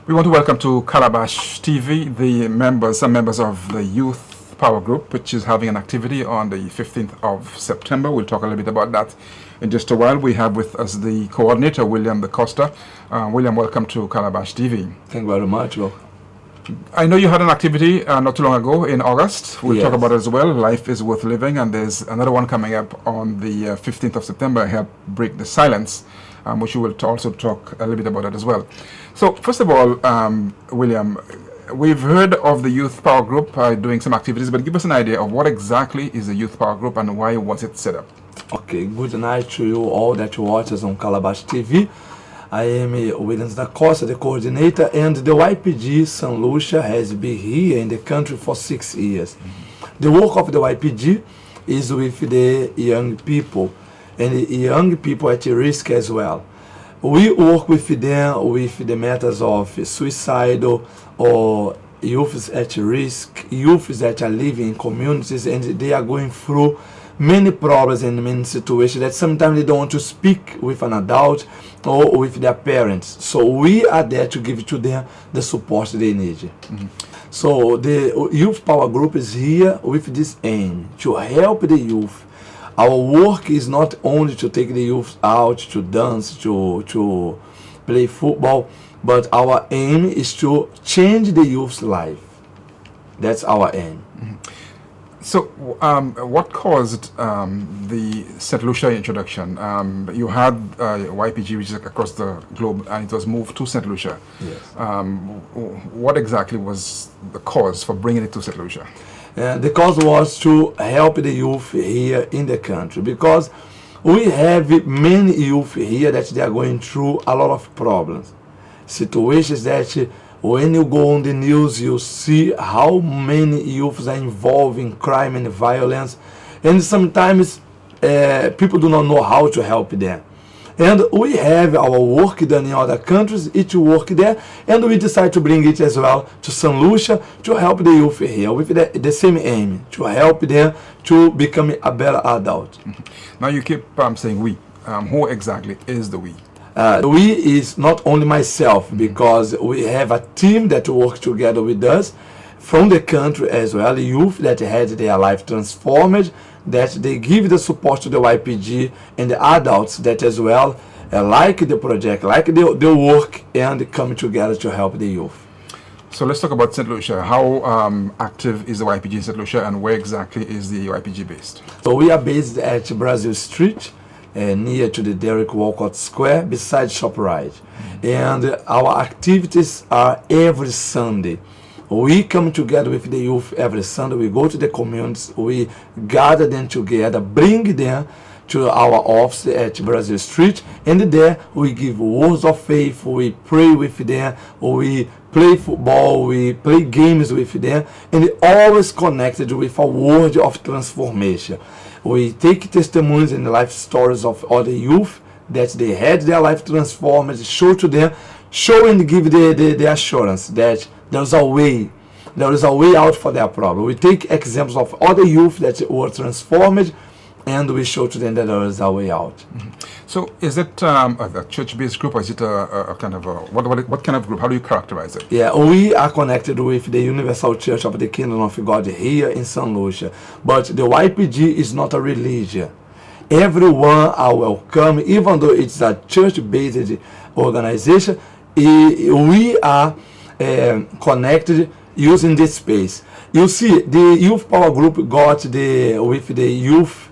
We want to welcome to Calabash TV some members of the Youth Power Group, which is having an activity on the 15th of September. We'll talk a little bit about that in just a while. We have with us the coordinator, William Dacosta. William, welcome to Calabash TV. Thank you very much. Well, I know you had an activity not too long ago in August. We'll yes. talk about it as well. Life is worth living, and there's another one coming up on the 15th of September, Help Break the Silence, which we will also talk a little bit about that as well. So first of all, William, we've heard of the Youth Power Group doing some activities, but give us an idea of what exactly is the Youth Power Group and why was it set up? Okay, good night to you all that watch us on Calabash TV. I am William Dacosta, the coordinator, and the YPG St. Lucia has been here in the country for 6 years. The work of the YPG is with the young people, and the young people at risk as well. We work with them with the matters of suicidal or youths at risk, youths that are living in communities and they are going through many problems and many situations that sometimes they don't want to speak with an adult or with their parents. So we are there to give to them the support they need. Mm-hmm. So the Youth Power Group is here with this aim, to help the youth. Our work is not only to take the youth out to dance, to play football, but our aim is to change the youth's life. That's our aim. Mm-hmm. So, what caused the St. Lucia introduction? You had YPG, which is across the globe, and it was moved to St. Lucia. Yes. What exactly was the cause for bringing it to St. Lucia? The cause was to help the youth here in the country, because we have many youth here that they are going through a lot of problems, situations that when you go on the news you see how many youths are involved in crime and violence, and sometimes people do not know how to help them. And we have our work done in other countries, each work there, and we decide to bring it as well to St. Lucia to help the youth here with the same aim, to help them to become a better adult. Mm-hmm. Now you keep saying we. Who exactly is the we? We is not only myself, because we have a team that works together with us from the country as well, the youth that had their life transformed, that they give the support to the YPG, and the adults that as well like the project, like the work, and come together to help the youth. So let's talk about St. Lucia. How active is the YPG in St. Lucia, and where exactly is the YPG based? So we are based at Brazil Street, near to the Derrick Walcott Square, beside ShopRite. Mm-hmm. And our activities are every Sunday. We come together with the youth every Sunday. We go to the communities, we gather them together, bring them to our office at Brazil Street, and there we give words of faith, we pray with them, we play football, we play games with them, and always connected with a word of transformation. We take testimonies and life stories of other youth that they had their life transformed, show to them, show and give the assurance that there's a way out for their problem. We take examples of other youth that were transformed, and we show to them that there is a way out. Mm-hmm. So is it a church-based group, or is it a kind of what kind of group? How do you characterize it? Yeah, we are connected with the Universal Church of the Kingdom of God here in St. Lucia, but the YPG is not a religion. Everyone are welcome, even though it's a church-based organization. We are connected using this space. You see, the Youth Power Group got the youth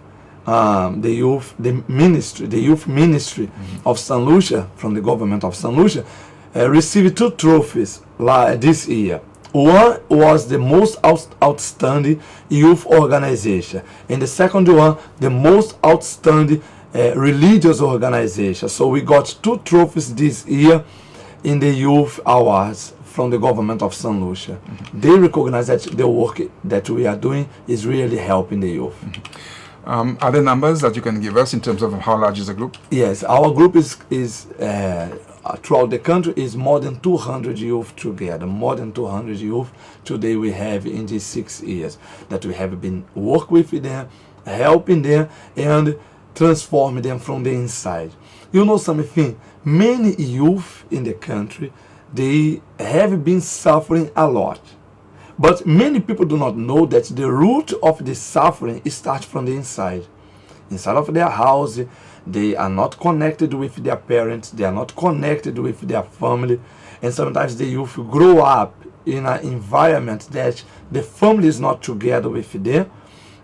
ministry mm-hmm. of St. Lucia, from the government of St. Lucia, received 2 trophies this year. One was the most outstanding youth organization, and the second one, the most outstanding religious organization. So we got 2 trophies this year in the youth awards from the government of St. Lucia. Mm-hmm. They recognize that the work that we are doing is really helping the youth. Mm-hmm. Are there numbers that you can give us in terms of how large is the group? Yes, our group is throughout the country is more than 200 youth together. More than 200 youth today we have in these 6 years that we have been working with them, helping them, and transforming them from the inside. You know something? Many youth in the country, they have been suffering a lot. But many people do not know that the root of the suffering starts from the inside. Inside of their house, they are not connected with their parents, they are not connected with their family, and sometimes the youth grow up in an environment that the family is not together with them,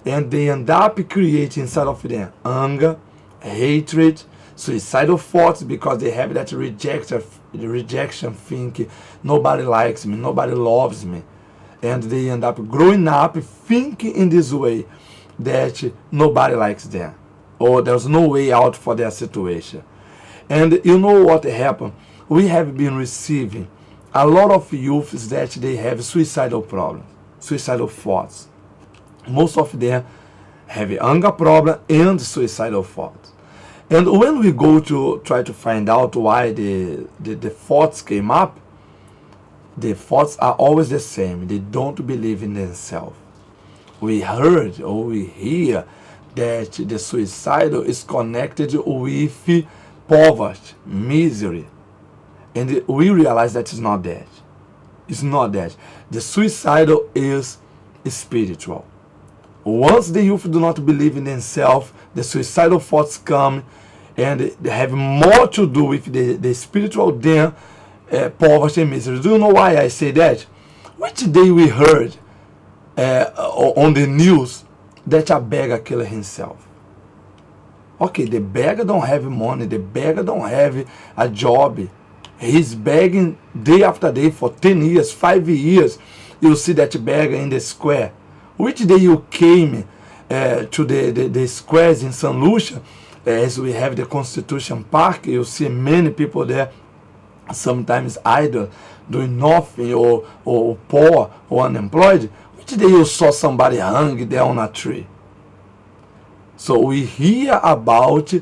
and they end up creating inside of them anger, hatred, suicidal thoughts, because they have that rejection thinking, nobody likes me, nobody loves me. And they end up growing up thinking in this way, that nobody likes them, or there's no way out for their situation. And you know what happened? We have been receiving a lot of youths that they have suicidal problems, suicidal thoughts. Most of them have anger problem and suicidal thoughts. And when we go to try to find out why the thoughts came up, the thoughts are always the same. They don't believe in themselves. We heard or we hear that the suicidal is connected with poverty, misery. And we realize that it's not that. It's not that. The suicidal is spiritual. Once the youth do not believe in themselves, the suicidal thoughts come, and they have more to do with the spiritual than poverty and misery. Do you know why I say that? Which day we heard on the news that a beggar killed himself? Okay, the beggar don't have money, the beggar don't have a job. He's begging day after day for 10 years, 5 years. You see that beggar in the square. Which day you came to the squares in St. Lucia, as we have the Constitution Park, you see many people there, sometimes idle, doing nothing, or poor, or unemployed. Which day you saw somebody hung there on a tree? So we hear about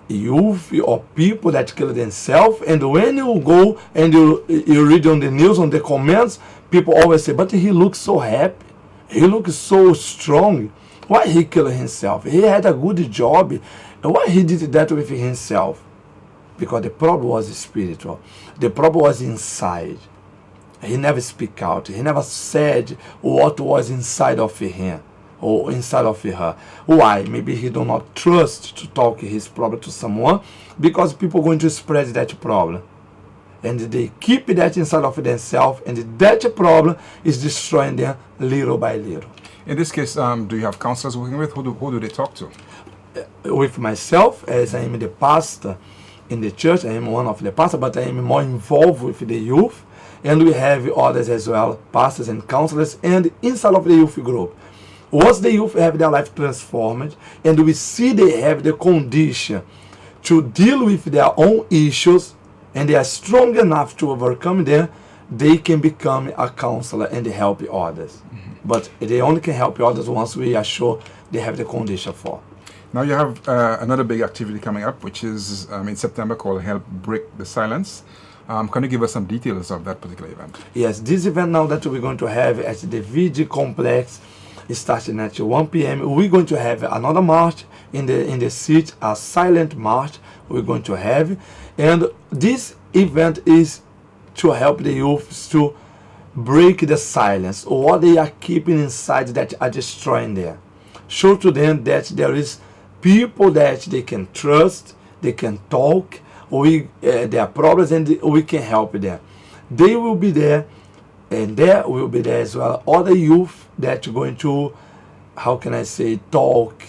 youth or people that kill themselves, and when you go and you read on the news, on the comments, people always say, but he looks so happy, he looks so strong. Why he killed himself? He had a good job. Why he did that with himself? Because the problem was spiritual. The problem was inside. He never speak out. He never said what was inside of him or inside of her. Why? Maybe he do not trust to talk his problem to someone, because people are going to spread that problem. And they keep that inside of themselves, and that problem is destroying them little by little. In this case, do you have counselors working with? Who do they talk to? With myself, as I am the pastor in the church, I am one of the pastors, but I am more involved with the youth. And we have others as well, pastors and counselors, and inside of the youth group. Once the youth have their life transformed, and we see they have the condition to deal with their own issues, and they are strong enough to overcome them, they can become a counselor and help others. Mm-hmm. But they only can help others once we are sure they have the condition for. Now you have another big activity coming up, which is in September, called Help Break the Silence. Can you give us some details of that particular event? Yes, this event now that we're going to have at the VG complex, starting at 1 p.m. We're going to have another march in the city, a silent march we're going to have. And this event is to help the youths to break the silence, or what they are keeping inside that are destroying them. Show to them that there is people that they can trust, they can talk, their problems, and we can help them. They will be there, and there will be there as well other youth that are going to, how can I say, talk,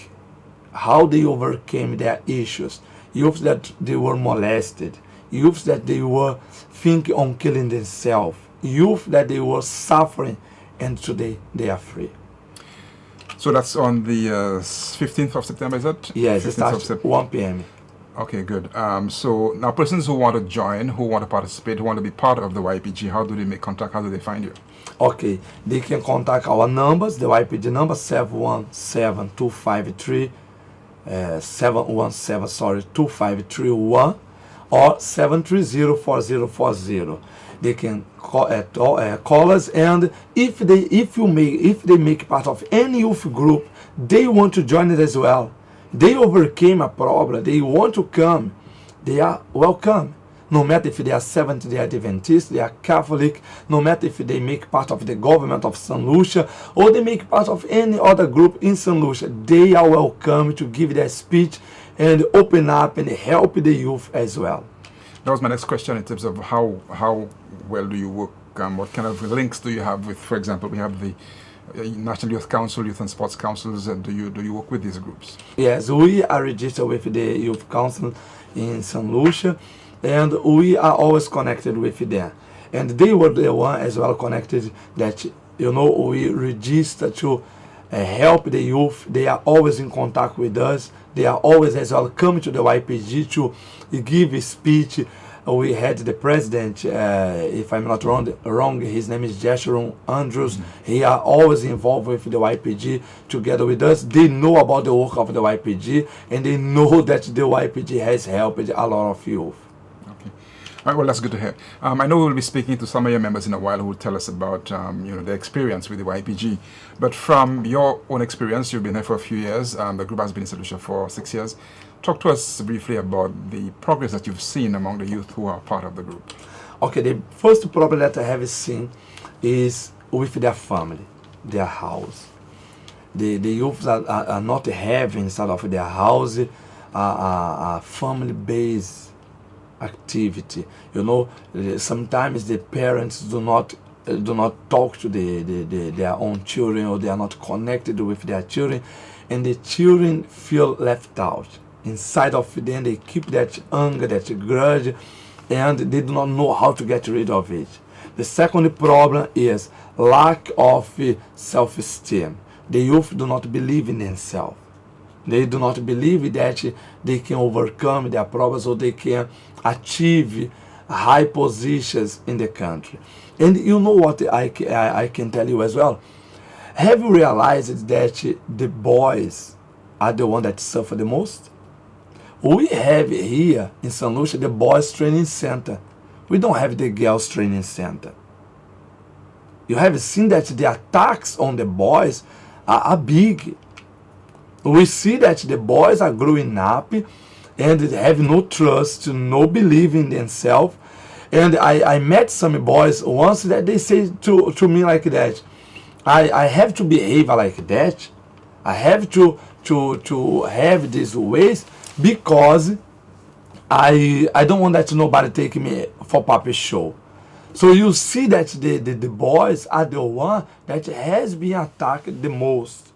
how they overcame their issues. Youth that they were molested, youth that they were thinking on killing themselves, youth that they were suffering, and today they are free. So that's on the 15th of September, is that? Yes, it starts at 1 p.m. Okay, good. So now persons who want to join, who want to participate, who want to be part of the YPG, how do they make contact? How do they find you? Okay, they can contact our numbers, the YPG number 717-253, 717-253-1 or 730-4040. They can call us, and if they make part of any youth group, they want to join it as well. They overcame a problem, they want to come, they are welcome. no matter if they are Seventh-day Adventist, they are Catholic, no matter if they make part of the government of St. Lucia, or they make part of any other group in St. Lucia, they are welcome to give their speech and open up and help the youth as well. That was my next question in terms of how well do you work, what kind of links do you have with, for example, we have the National Youth Council, Youth and Sports Councils, and do you work with these groups? Yes, we are registered with the Youth Council in St. Lucia, and we are always connected with them. And they were the one as well connected that, we register to help the youth. They are always in contact with us. They are always as well coming to the YPG to give a speech. We had the president, if I'm not wrong, his name is Joshua Andrews. He are always involved with the YPG together with us. They know about the work of the YPG, and they know that the YPG has helped a lot of youth. Okay. All right, well, that's good to hear. I know we'll be speaking to some of your members in a while who will tell us about their experience with the YPG. But from your own experience, you've been here for a few years. The group has been in St. Lucia for 6 years. Talk to us briefly about the progress that you've seen among the youth who are part of the group. Okay, the first problem that I have seen is with their family, their house. The youths are not having inside of their house a family-based activity. Sometimes the parents do not talk to their own children, or they are not connected with their children, and the children feel left out. Inside of them, they keep that anger, that grudge, and they do not know how to get rid of it. The second problem is lack of self-esteem. The youth do not believe in themselves. They do not believe that they can overcome their problems, or they can achieve high positions in the country. And you know what I can tell you as well? Have you realized that the boys are the ones that suffer the most? We have here in St. Lucia the boys training center. We don't have the girls training center. You have seen that the attacks on the boys are big. We see that the boys are growing up and they have no trust, no belief in themselves. And I met some boys once that they say to me like that, I have to behave like that. I have to have these ways because I don't want that nobody take me for puppet show. So you see that the boys are the one that has been attacked the most.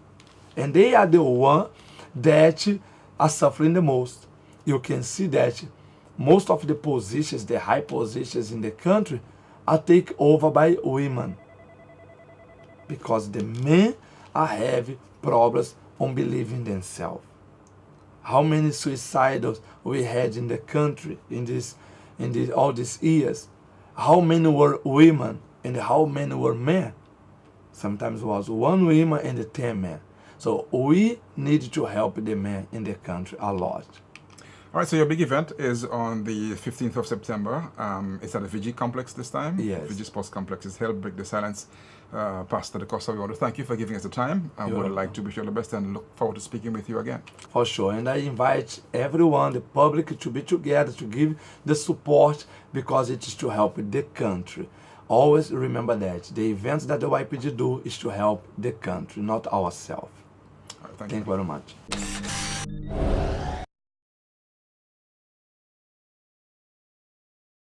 And they are the one that are suffering the most. You can see that most of the positions, the high positions in the country, are taken over by women. Because the men are having problems on believing themselves. How many suicides we had in the country in all these years? How many were women and how many were men? Sometimes it was 1 woman and 10 men. So we need to help the men in the country a lot. All right, so your big event is on the 15th of September. It's at the VG Complex this time. Yes. VG Sports Complex is held. Break the Silence. Pastor Dacosta, we want to thank you for giving us the time. I would like to wish you all the best and look forward to speaking with you again. For sure. And I invite everyone, the public, to be together, to give the support, because it is to help the country. Always remember that the events that the YPG do is to help the country, not ourselves. All right, thank you very much.